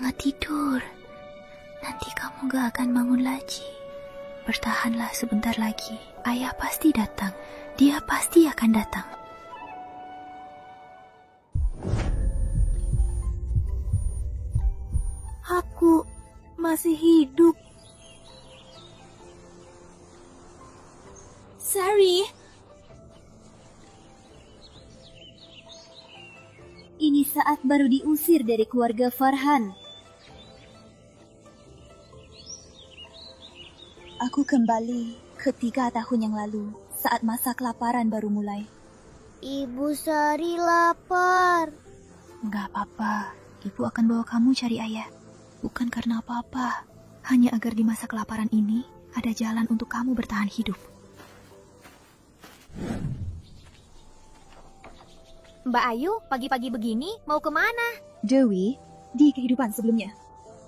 Jangan tidur. Nanti kamu gak akan bangun lagi. Bertahanlah sebentar lagi. Ayah pasti datang. Dia pasti akan datang. Aku masih hidup. Sari. Ini saat baru diusir dari keluarga Farhan. Aku kembali ke 3 tahun yang lalu saat masa kelaparan baru mulai. Ibu Sari lapar. Gak apa-apa. Ibu akan bawa kamu cari ayah. Bukan karena apa-apa. Hanya agar di masa kelaparan ini ada jalan untuk kamu bertahan hidup. Mbak Ayu, pagi-pagi begini mau kemana? Dewi, di kehidupan sebelumnya,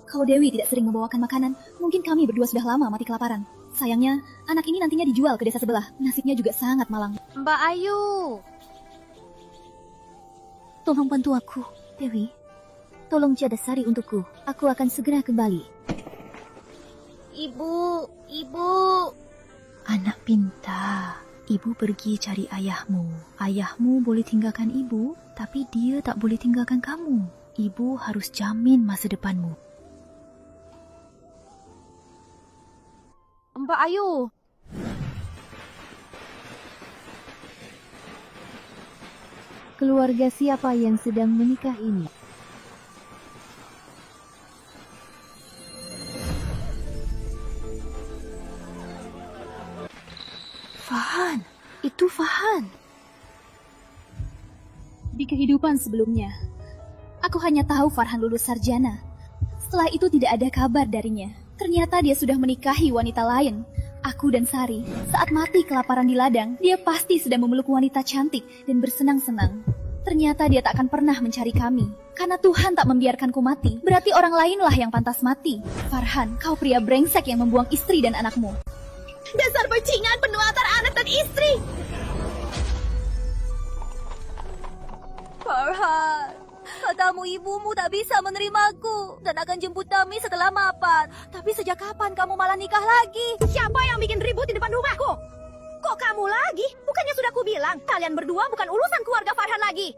kalau Dewi tidak sering membawakan makanan, mungkin kami berdua sudah lama mati kelaparan. Sayangnya, anak ini nantinya dijual ke desa sebelah. Nasibnya juga sangat malang. Mbak Ayu. Tolong bantu aku, Dewi. Tolong jaga Sari untukku. Aku akan segera kembali. Ibu. Anak pintar. Ibu pergi cari ayahmu. Ayahmu boleh tinggalkan ibu, tapi dia tak boleh tinggalkan kamu. Ibu harus jamin masa depanmu. Mbak Ayu. Keluarga siapa yang sedang menikah ini? Farhan, itu Farhan. Di kehidupan sebelumnya, aku hanya tahu Farhan lulus sarjana. Setelah itu tidak ada kabar darinya. Ternyata dia sudah menikahi wanita lain. Aku dan Sari, saat mati kelaparan di ladang, dia pasti sedang memeluk wanita cantik dan bersenang-senang. Ternyata dia tak akan pernah mencari kami. Karena Tuhan tak membiarkanku mati, berarti orang lainlah yang pantas mati. Farhan, kau pria brengsek yang membuang istri dan anakmu. Dasar bajingan penuh antara anak dan istri. Farhan, katamu ibumu tak bisa menerimaku dan akan jemput kami setelah mapan. Tapi sejak kapan kamu malah nikah lagi? Siapa yang bikin ribut di depan rumahku? Kok kamu lagi? Bukannya sudah kubilang, kalian berdua bukan urusan keluarga Farhan lagi.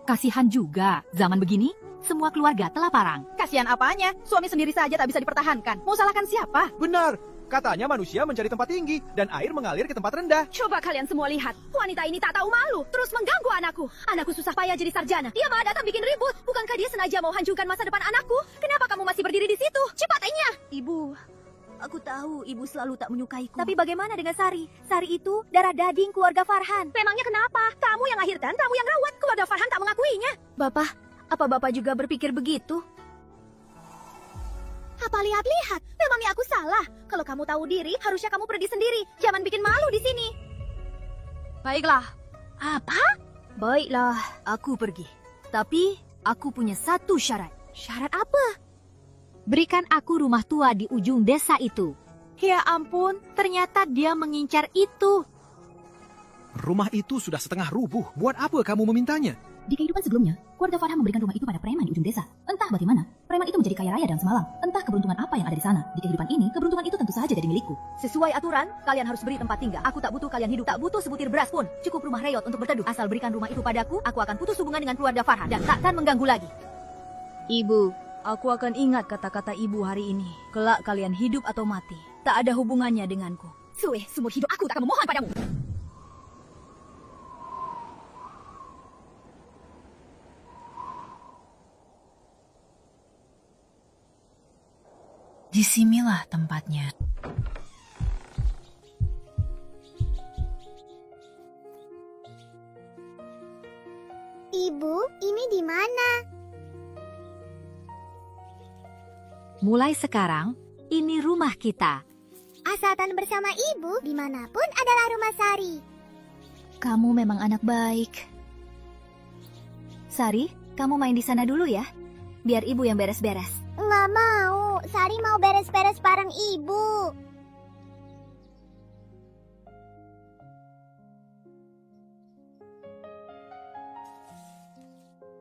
Kasihan juga, zaman begini, semua keluarga telah parang. Kasihan apanya? Suami sendiri saja tak bisa dipertahankan. Mau salahkan siapa? Benar, katanya manusia mencari tempat tinggi dan air mengalir ke tempat rendah. Coba kalian semua lihat, wanita ini tak tahu malu, terus mengganggu anakku. Anakku susah payah jadi sarjana, dia malah datang bikin ribut. Bukankah dia sengaja mau hancurkan masa depan anakku? Kenapa kamu masih berdiri di situ? Cepatnya! Ibu, aku tahu ibu selalu tak menyukaiku. Tapi bagaimana dengan Sari? Sari itu darah daging keluarga Farhan. Memangnya kenapa? Kamu yang lahirkan, kamu yang rawat. Keluarga Farhan tak mengakuinya. Bapak, apa Bapak juga berpikir begitu? Apa lihat-lihat? Memangnya aku salah? Kalau kamu tahu diri, harusnya kamu pergi sendiri. Jangan bikin malu di sini. Baiklah, Apa? baiklah, aku pergi. Tapi, aku punya satu syarat. Syarat apa? Berikan aku rumah tua di ujung desa itu. Ya ampun, ternyata dia mengincar itu. Rumah itu sudah setengah rubuh. Buat apa kamu memintanya? Di kehidupan sebelumnya, keluarga Farhan memberikan rumah itu pada preman di ujung desa. Entah bagaimana, preman itu menjadi kaya raya dalam semalam. Entah keberuntungan apa yang ada di sana. Di kehidupan ini, keberuntungan itu tentu saja jadi milikku. Sesuai aturan, kalian harus beri tempat tinggal. Aku tak butuh kalian hidup, tak butuh sebutir beras pun. Cukup rumah reyot untuk berteduh. Asal berikan rumah itu padaku, aku akan putus hubungan dengan keluarga Farhan dan takkan mengganggu lagi. Ibu, aku akan ingat kata-kata ibu hari ini. Kelak kalian hidup atau mati, tak ada hubungannya denganku. Suwe, seumur hidup aku tak akan memohon padamu. Disinilah tempatnya. Ibu, ini di mana? Mulai sekarang, ini rumah kita. Asalkan bersama ibu, dimanapun adalah rumah Sari. Kamu memang anak baik. Sari, kamu main di sana dulu ya. Biar ibu yang beres-beres. Nggak mau, Sari mau beres-beres bareng ibu.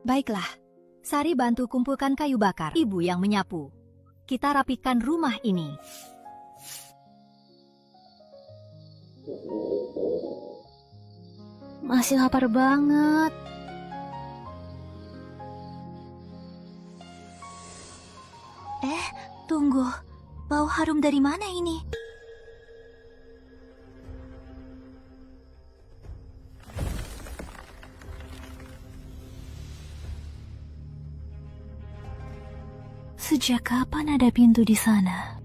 Baiklah, Sari bantu kumpulkan kayu bakar. Ibu yang menyapu. Kita rapikan rumah ini. Masih lapar banget. Tunggu. Bau harum dari mana ini? Sejak kapan ada pintu di sana?